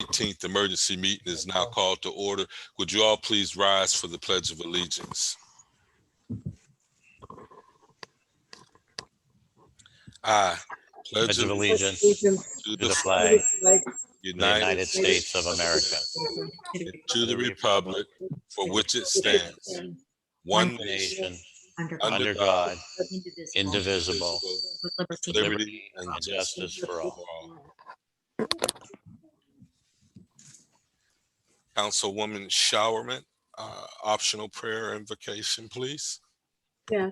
18th emergency meeting is now called to order. Would you all please rise for the Pledge of Allegiance? I Pledge of allegiance to to the flag of the United United States of America, and to the republic for which it stands, one nation, nation, under under God, God, indivisible, with liberty and justice for all. Councilwoman Showerman, optional prayer invocation, please. Yes.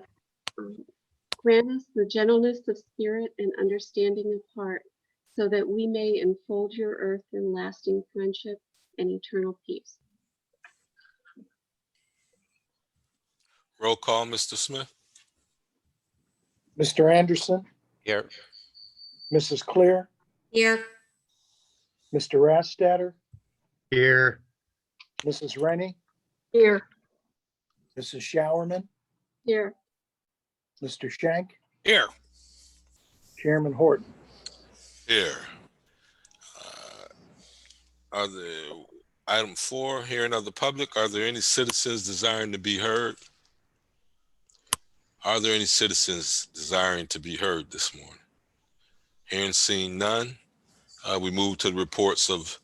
Grant us the gentleness of spirit and understanding of heart, so that we may enfold your earth in lasting friendship and eternal peace. Roll call, Mr. Smith. Mr. Anderson, Here, Mrs. Clear, Here. Mr. Rastatter, Here. Mrs. Rennie, Here. Mrs. Showerman, Here. Mr. Shank, Here. Chairman Horton. Here. Item 4, hearing of the public. Are there any citizens desiring to be heard? Are there any citizens desiring to be heard this morning? Hearing seen none, we move to the reports of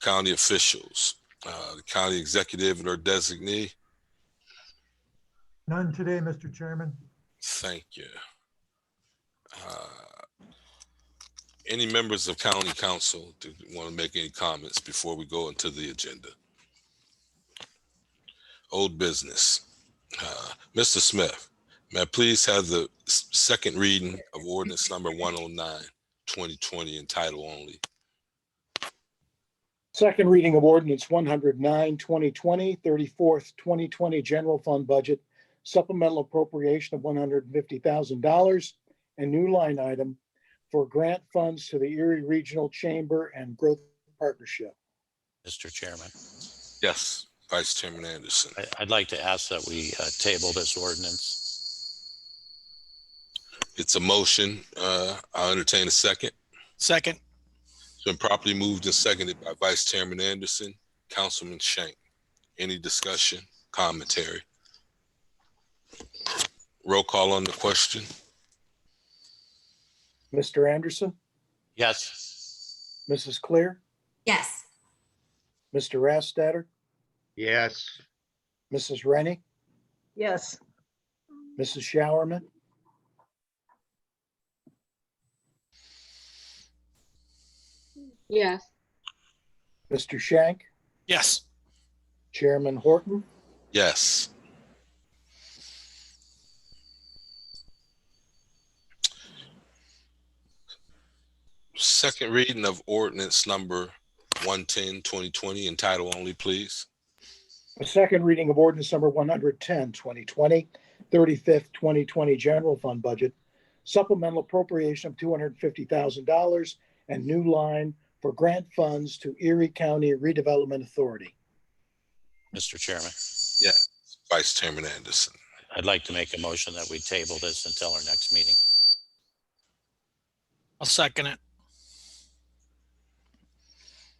county officials. The county executive or designee. None today, Mr. Chairman. Thank you. Any members of county council want to make any comments before we go into the agenda? Old business. Mr. Smith, may I please have the second reading of ordinance number 109, 2020 in title only? Second reading of ordinance 109, 2020, 34th, 2020 general fund budget, supplemental appropriation of $150,000 and new line item for grant funds to the Erie Regional Chamber and Growth Partnership. Mr. Chairman, Yes, Vice Chairman Anderson. I'd like to ask that we table this ordinance. It's a motion. I'll entertain a second. Second. It's been properly moved and seconded by Vice Chairman Anderson, Councilman Shank. Any discussion, commentary? Roll call on the question. Mr. Anderson, Yes, Mrs. Clear, Yes. Mr. Rastatter, Yes. Mrs. Rennie, yes, Mrs. Showerman, Yes. Mr. Shank, Yes. Chairman Horton. Yes. Second reading of ordinance number 110, 2020 in title only, please. A second reading of ordinance number 110, 2020, 35th, 2020 general fund budget, supplemental appropriation of $250,000 and new line for grant funds to Erie County Redevelopment Authority. Mr. Chairman, Yes. Vice Chairman Anderson. I'd like to make a motion that we table this until our next meeting. I'll second it.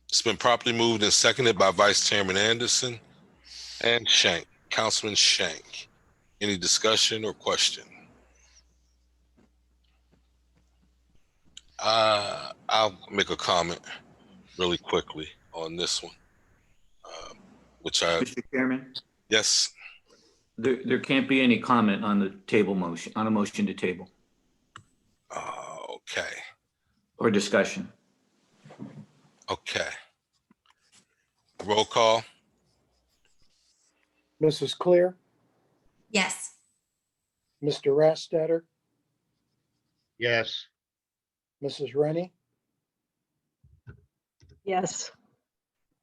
It's been properly moved and seconded by Vice Chairman Anderson and Shank. Councilman Shank. Any discussion or question? I'll make a comment really quickly on this one, Mr. Chairman, yes, there can't be any comment on the table motion, on a motion to table okay, or discussion. okay. Roll call, Mrs. Clear, Yes. Mr. Rastatter, Yes. Mrs. Rennie, yes,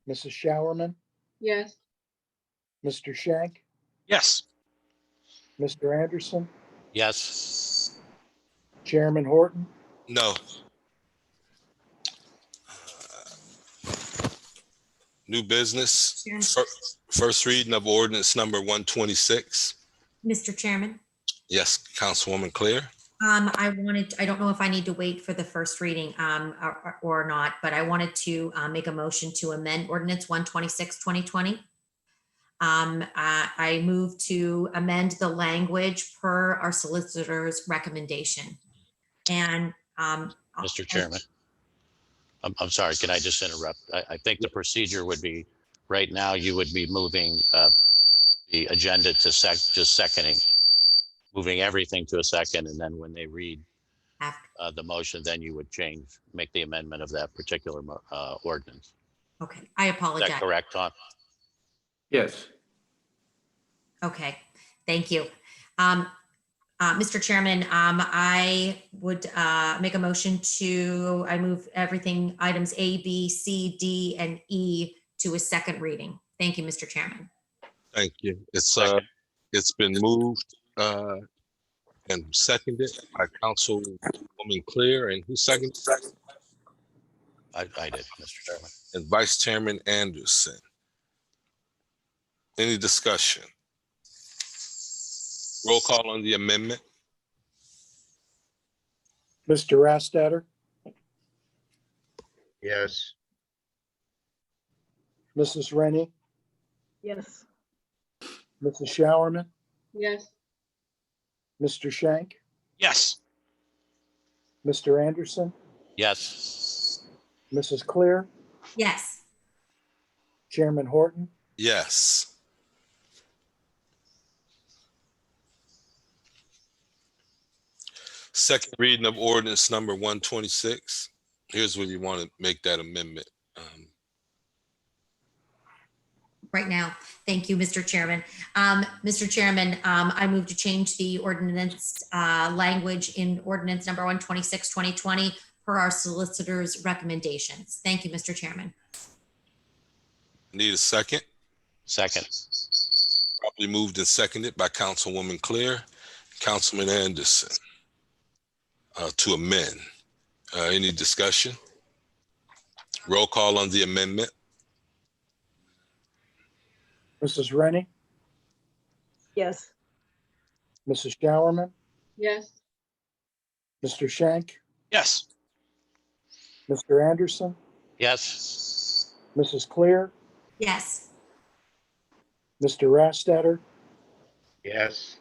Mrs. Showerman, Yes. Mr. Shank, Yes. Mr. Anderson, Yes, Chairman Horton. no. New business, first reading of ordinance number 126. Mr. Chairman, Yes, Councilwoman Clear. I don't know if I need to wait for the first reading, or not, but I wanted to, make a motion to amend ordinance 126, 2020. I move to amend the language per our solicitor's recommendation. And, Mr. Chairman, I'm sorry, can I just interrupt? I think the procedure would be, right now, you would be moving the agenda to just seconding, moving everything to a second, and then when they read the motion, then you would make the amendment of that particular ordinance. Okay, I Is apologize. that correct, Tom? Yes. Okay, thank you. Mr. Chairman, I would make a motion I move everything, items A, B, C, D, and E to a second reading. Thank you, Mr. Chairman. Thank you. Second. It's been moved and seconded by Councilwoman Clear, and who seconded? I did, Mr. Chairman. And Vice Chairman Anderson. Any discussion? Roll call on the amendment. Mr. Rastetter, Yes. Mrs. Rennie, Yes. Mrs. Showerman, Yes. Mr. Shank, Yes. Mr. Anderson, Yes. Mrs. Clear, Yes. Chairman Horton, Yes. Second reading of ordinance number 126. Here's where you want to make that amendment. Right now. Thank you, Mr. Chairman. Mr. Chairman, I move to change the ordinance language in ordinance number 126, 2020 per our solicitor's recommendations. Thank you, Mr. Chairman. Need a second? Second. Properly moved and seconded by Councilwoman Clear, Councilman Anderson to amend. Any discussion? Roll call on the amendment. Mrs. Rennie, Yes. Mrs. Showerman, Yes. Mr. Shank, Yes. Mr. Anderson, Yes. Mrs. Clear, Yes. Mr. Rastetter, Yes.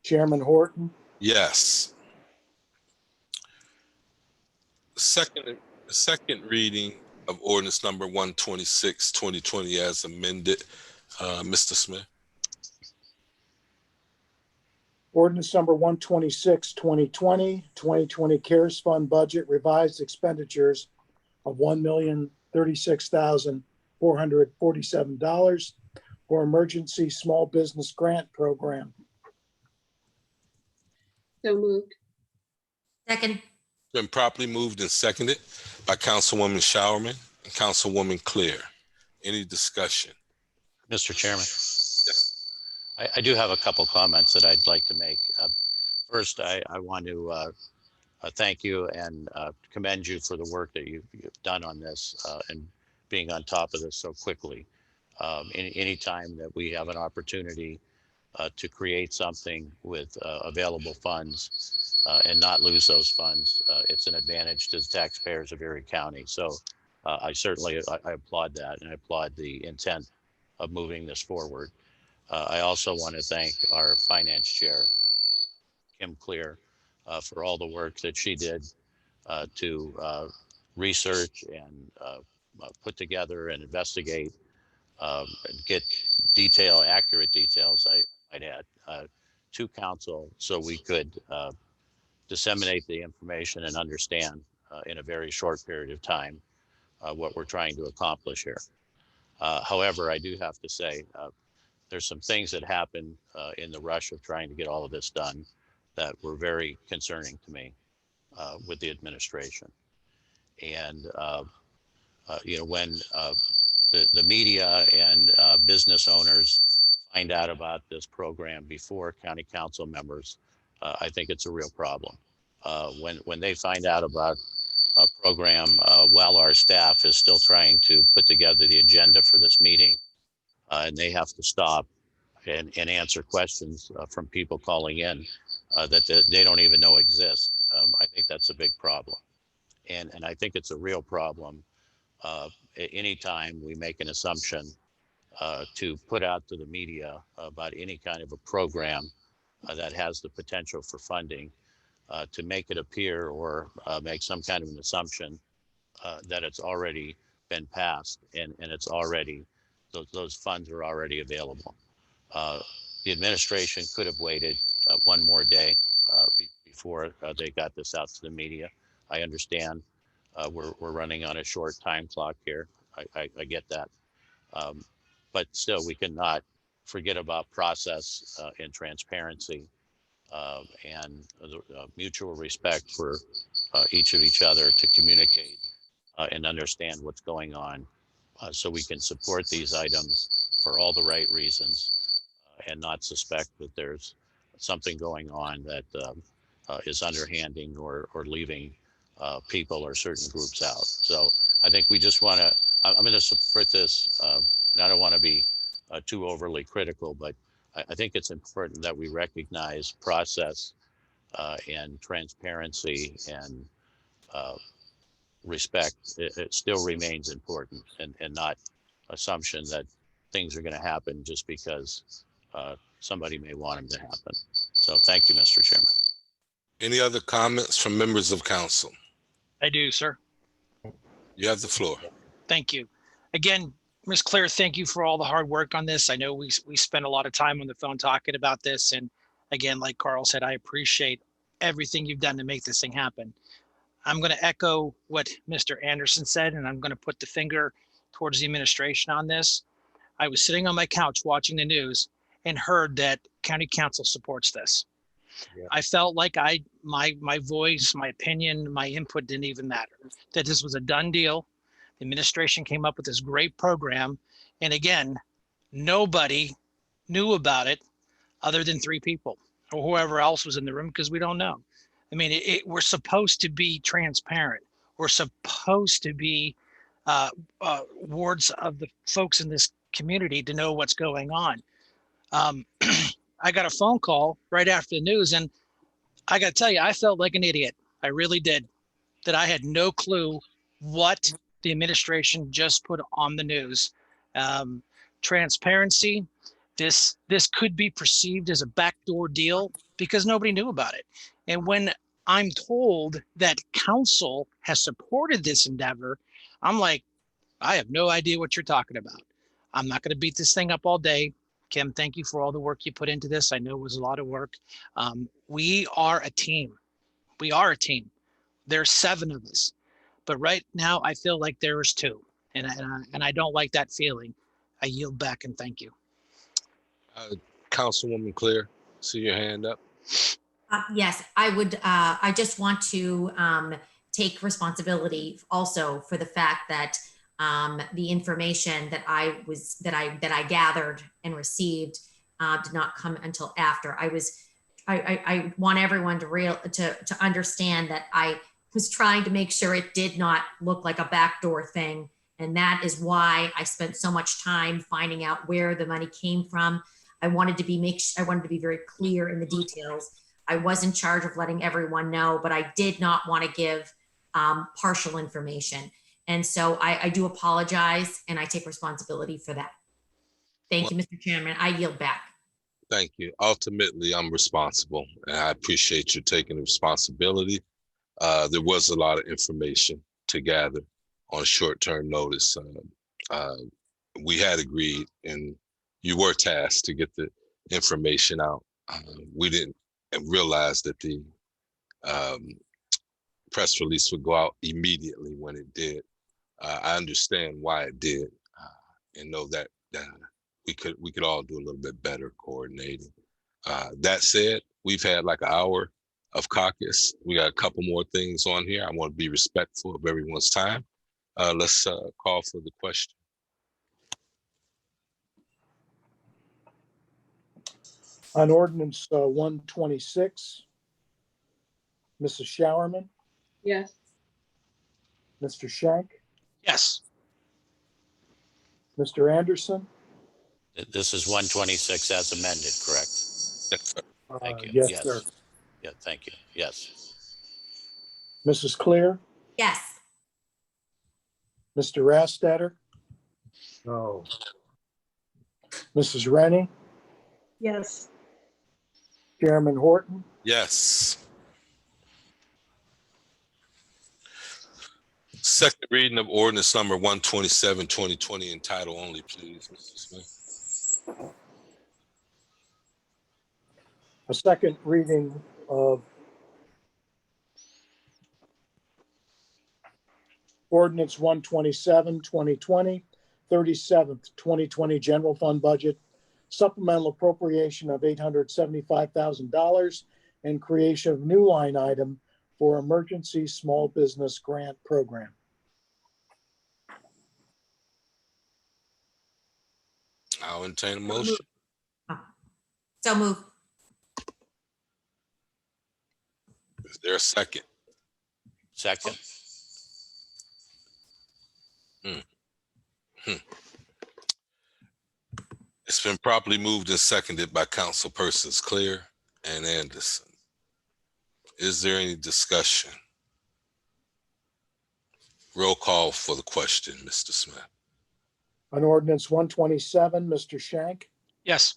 Chairman Horton, Yes. Second reading of ordinance number 126, 2020 as amended. Mr. Smith. ordinance number 126, 2020, 2020 CARES Fund budget revised expenditures of $1,036,447 for emergency small business grant program. So moved. Second. Been properly moved and seconded by Councilwoman Showerman and Councilwoman Clear. Any discussion? Mr. Chairman. I do have a couple comments that I'd like to make. First, I want to thank you and commend you for the work that you've done on this and being on top of this so quickly. Any time that we have an opportunity to create something with available funds and not lose those funds, it's an advantage to the taxpayers of Erie County. So I certainly applaud that, and I applaud the intent of moving this forward. I also want to thank our finance chair, Kim Clear, for all the work that she did to research and put together and investigate and get accurate details, I'd add, to council so we could disseminate the information and understand in a very short period of time what we're trying to accomplish here. However, I do have to say, there's some things that happened in the rush of trying to get all of this done that were very concerning to me with the administration. And, when the media and business owners find out about this program before county council members, I think it's a real problem. When they find out about a program while our staff is still trying to put together the agenda for this meeting, and they have to stop and answer questions from people calling in, they don't even know exist. I think that's a big problem. And I think it's a real problem. Anytime we make an assumption to put out to the media about any kind of a program that has the potential for funding, to make it appear or make some kind of an assumption that it's already been passed and it's already, those funds are already available. The administration could have waited one more day before they got this out to the media. I understand we're running on a short time clock here. I get that. But still, we cannot forget about process and transparency and mutual respect for each of each other to communicate and understand what's going on so we can support these items for all the right reasons and not suspect that there's something going on that is underhanding or leaving people or certain groups out. So I think we just want to, I'm going to support this, and I don't want to be too overly critical, but I think it's important that we recognize process and transparency and respect. It still remains important, and not assumption that things are going to happen just because somebody may want them to happen. So thank you, Mr. Chairman. Any other comments from members of council? I do, sir. You have the floor. Thank you. Again, Ms. Claire, thank you for all the hard work on this. I know we spent a lot of time on the phone talking about this. And again, like Carl said, I appreciate everything you've done to make this thing happen. I'm going to echo what Mr. Anderson said, and I'm going to put the finger towards the administration on this. I was sitting on my couch watching the news and heard that county council supports this. Yeah. I felt like my voice, my opinion, my input didn't even matter, that this was a done deal. The administration came up with this great program. And again, nobody knew about it other than 3 people or whoever else was in the room, because we don't know. I mean, we're supposed to be transparent. We're supposed to be wards of the folks in this community to know what's going on. I got a phone call right after the news, and I got to tell you, I felt like an idiot. I really did. That I had no clue what the administration just put on the news. Transparency. This could be perceived as a backdoor deal because nobody knew about it. And when I'm told that council has supported this endeavor, I'm like, I have no idea what you're talking about. I'm not going to beat this thing up all day. Kim, thank you for all the work you put into this. I know it was a lot of work. We are a team. We are a team. There's 7 of us, but right now I feel like there is 2, and I don't like that feeling. I yield back and thank you. Councilwoman Claire, see your hand up. Yes, I would. I just want to take responsibility also for the fact that the information that I gathered and received did not come until after. I want everyone to understand that I was trying to make sure it did not look like a backdoor thing, and that is why I spent so much time finding out where the money came from. I wanted to be very clear in the details. I was in charge of letting everyone know, but I did not want to give partial information. And so I do apologize, and I take responsibility for that. Thank you, Mr. Chairman. I yield back. Thank you. Ultimately, I'm responsible, and I appreciate you taking the responsibility. There was a lot of information to gather on short-term notice. We had agreed, and you were tasked to get the information out. We didn't realize that the press release would go out immediately when it did. I understand why it did, and know that we could all do a little bit better coordinating. That said, we've had like an hour of caucus. We got a couple more things on here. I want to be respectful of everyone's time. Let's call for the question. On ordinance 126, Mrs. Showerman, Yes. Mr. Shank, Yes. Mr. Anderson. This is 126 as amended, correct? Yes, sir. Thank you. Yes, Yes. sir. Yeah, thank you. Yes. Mrs. Clear, Yes. Mr. Rastetter, No. Mrs. Rennie, yes, Chairman Horton, Yes. Second reading of ordinance number 127, 2020 in title only, please, Mr. Smith. a second reading of ordinance 127, 2020, 37th, 2020 general fund budget, supplemental appropriation of $875,000 and creation of new line item for emergency small business grant program. I'll entertain a motion. So move. Is there a second? Second. It's been properly moved and seconded by councilpersons Clear and Anderson. Is there any discussion? Roll call for the question, Mr. Smith. On ordinance 127, Mr. Shank, Yes.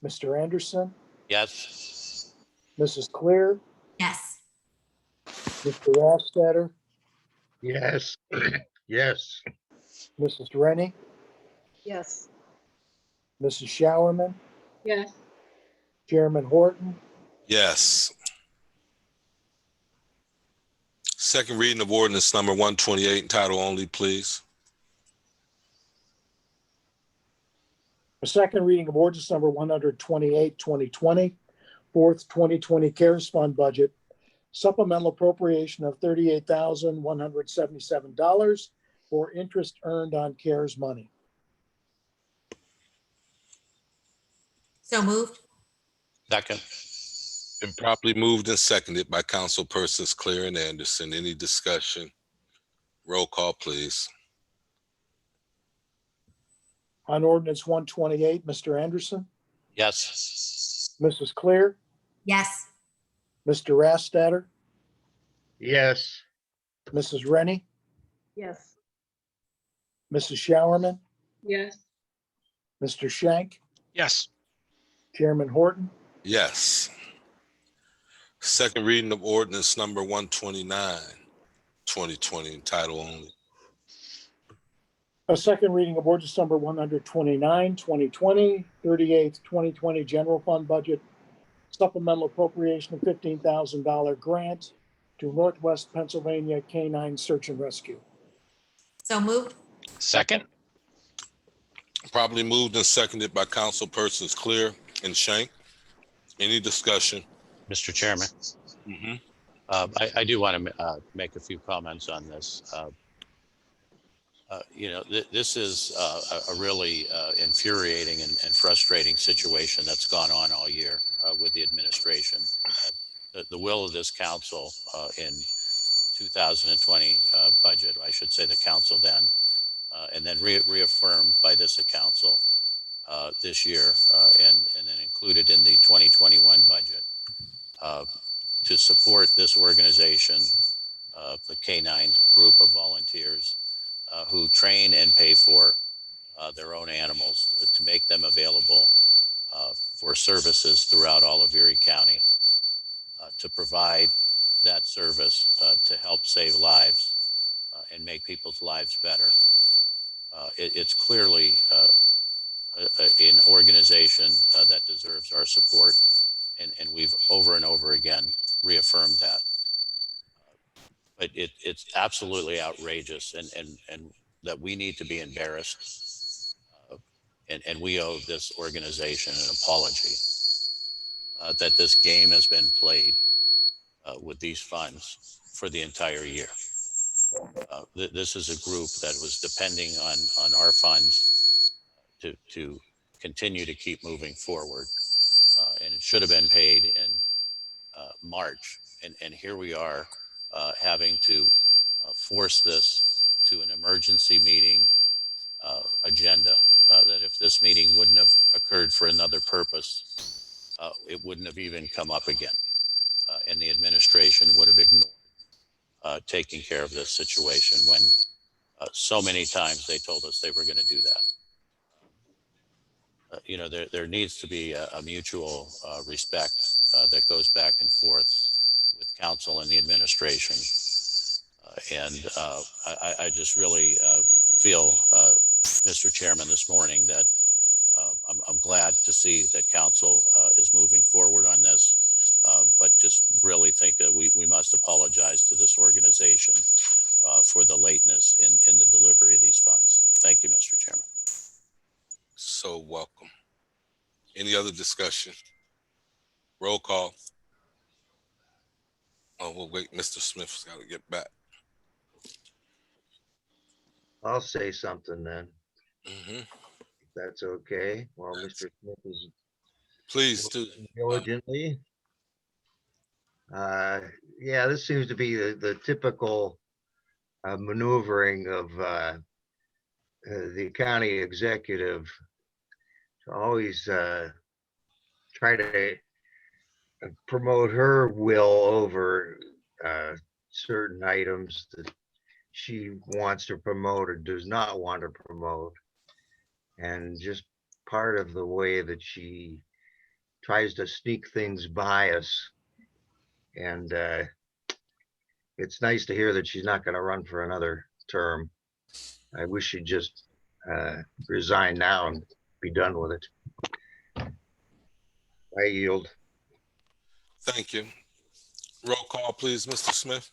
Mr. Anderson, Yes. Mrs. Clear, Yes. Mr. Rastetter, Yes. Yes. Mrs. Rennie, yes, Mrs. Showerman, yes, Chairman Horton, Yes. Second reading of ordinance number 128 in title only, please. a second reading of ordinance number 128, 2020, fourth 2020 CARES Fund budget, supplemental appropriation of $38,177 for interest earned on CARES money. So moved. Second. Been properly moved and seconded by councilpersons Clear and Anderson. Any discussion? Roll call, please. On ordinance 128, Mr. Anderson, Yes. Mrs. Clear, Yes. Mr. Rastetter, Yes. Mrs. Rennie, yes, Mrs. Showerman, yes, Mr. Shank, Yes. Chairman Horton, Yes. Second reading of ordinance number 129, 2020 in title only. a second reading of ordinance number 129, 2020, 38th, 2020 general fund budget, supplemental appropriation of $15,000 grant to Northwest Pennsylvania Canine Search and Rescue. So moved. Second. Properly moved and seconded by councilpersons Clear and Shank. Any discussion? Mr. Chairman, I do want to make a few comments on this. This is a really infuriating and frustrating situation that's gone on all year with the administration. The will of this council in 2020 budget, I should say the council then, and then reaffirmed by this council this year and then included in the 2021 budget to support this organization, the K9 group of volunteers who train and pay for their own animals to make them available for services throughout all of Erie County, to provide that service to help save lives and make people's lives better. It's clearly an organization that deserves our support, and we've over and over again reaffirmed that. But it's absolutely outrageous, and that we need to be embarrassed, and we owe this organization an apology that this game has been played with these funds for the entire year. This is a group that was depending on our funds to continue to keep moving forward, and it should have been paid in March, and here we are having to force this to an emergency meeting agenda, that if this meeting wouldn't have occurred for another purpose, it wouldn't have even come up again. and the administration would have ignored taking care of this situation when so many times they told us they were going to do that. There needs to be a mutual respect that goes back and forth with council and the administration. I just really feel, Mr. Chairman, this morning that I'm glad to see that council is moving forward on this, but just really think that we must apologize to this organization for the lateness in the delivery of these funds. Thank you, Mr. Chairman. So welcome. Any other discussion? Roll call. Oh, we'll wait. Mr. Smith's got to get back. I'll say something then, Mhm. if that's okay, while Mr. Smith is Please do. working diligently. Yeah, this seems to be the typical maneuvering of the county executive to always try to promote her will over certain items that she wants to promote or does not want to promote. And just part of the way that she tries to sneak things by us. And it's nice to hear that she's not going to run for another term. I wish she'd just resign now and be done with it. I yield. Thank you. Roll call, please, Mr. Smith.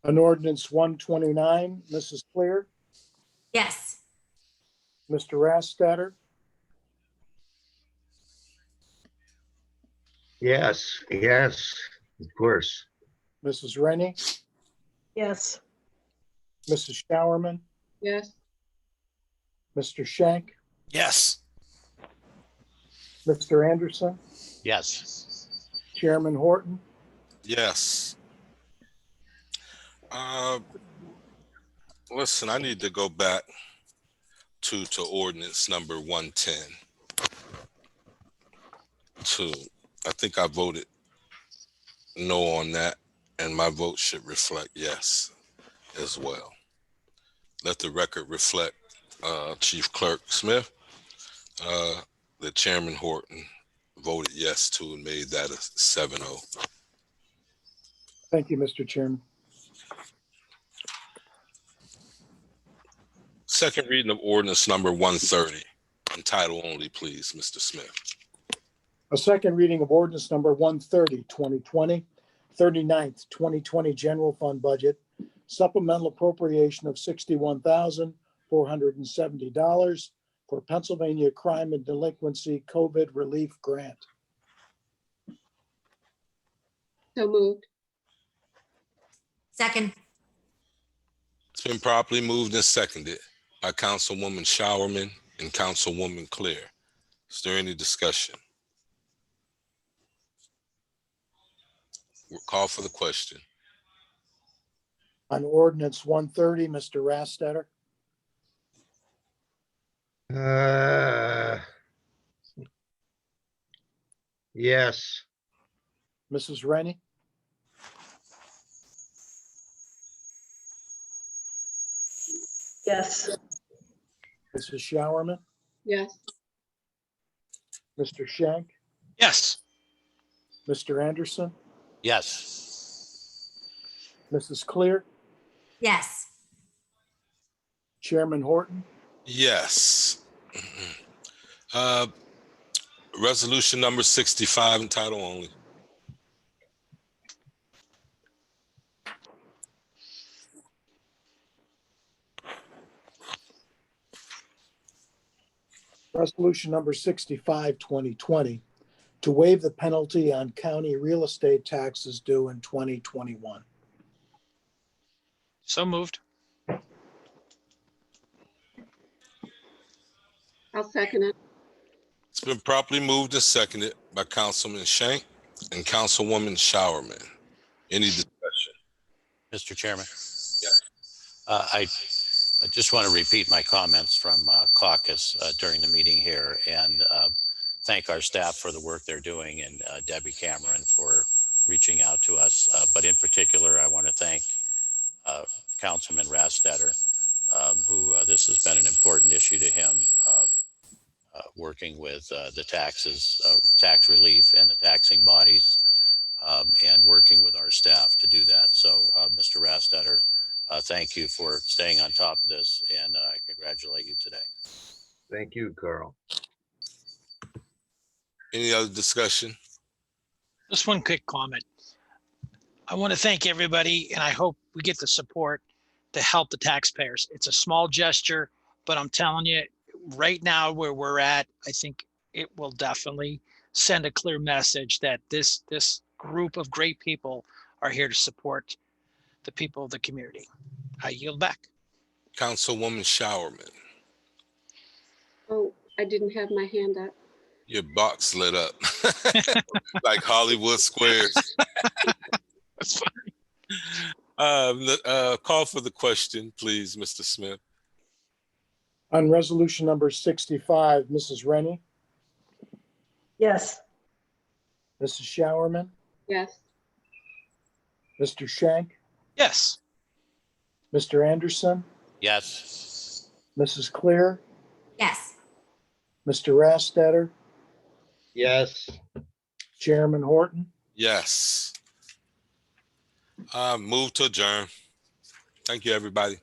On ordinance 129, Mrs. Clear, Yes. Mr. Rastetter, Yes, yes, of course. Mrs. Rennie, Yes. Mrs. Showerman, Yes. Mr. Shank, Yes. Mr. Anderson, Yes. Chairman Horton, Yes. Listen, I need to go back to ordinance number 110. I think I voted no on that, and my vote should reflect yes as well. Let the record reflect, Chief Clerk Smith, that Chairman Horton voted yes to and made that a 7-0. Thank you, Mr. Chairman. Second reading of ordinance number 130, in title only, please, Mr. Smith. A second reading of ordinance number 130, 2020, 39th, 2020 general fund budget, supplemental appropriation of $61,470 for Pennsylvania Crime and Delinquency COVID Relief Grant. So moved. Second. It's been properly moved and seconded by Councilwoman Showerman and Councilwoman Clear. Is there any discussion? We'll call for the question. On ordinance 130, Mr. Rastetter, Yes, Mrs. Rennie, Yes. Mrs. Showerman, Yes. Mr. Shank, Yes. Mr. Anderson, Yes. Mrs. Clear, Yes. Chairman Horton, Yes. Resolution number 65 in title only. resolution number 65, 2020, to waive the penalty on county real estate taxes due in 2021. So moved. I'll second it. It's been properly moved and seconded by Councilman Shank and Councilwoman Showerman. Any discussion? Mr. Chairman. Yes. I just want to repeat my comments from caucus during the meeting here and thank our staff for the work they're doing and Debbie Cameron for But in particular, I want to thank Councilman Rastetter, who this has been an important issue to him, working with the taxes, tax relief and the taxing bodies, and working with our staff to do that. So, Mr. Rastetter, thank you for staying on top of this, and I congratulate you today. Thank you, Carl. Any other discussion? Just one quick comment. I want to thank everybody, and I hope we get the support to help the taxpayers. It's a small gesture, but I'm telling you, right now where we're at, I think it will definitely send a clear message that this group of great people are here to support the people of the community. I yield back. Councilwoman Showerman, Oh, I didn't have my hand up. your box lit up like Hollywood Squares. That's fine. Call for the question, please, Mr. Smith. On resolution number 65, Mrs. Rennie, Yes. Mrs. Showerman, Yes, Mr. Shank, Yes. Mr. Anderson, Yes. Mrs. Clear, Yes. Mr. Rastetter, Yes. Chairman Horton. Yes. Move to adjourn. Thank you, everybody.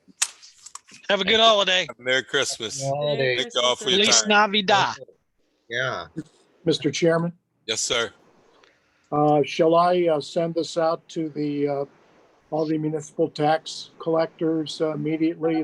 Have a good holiday. Merry Christmas. Holiday. Thank you all for your Feliz time. Navidad. Yeah. Mr. Chairman, Yes, sir. shall I send this out to all the municipal tax collectors immediately?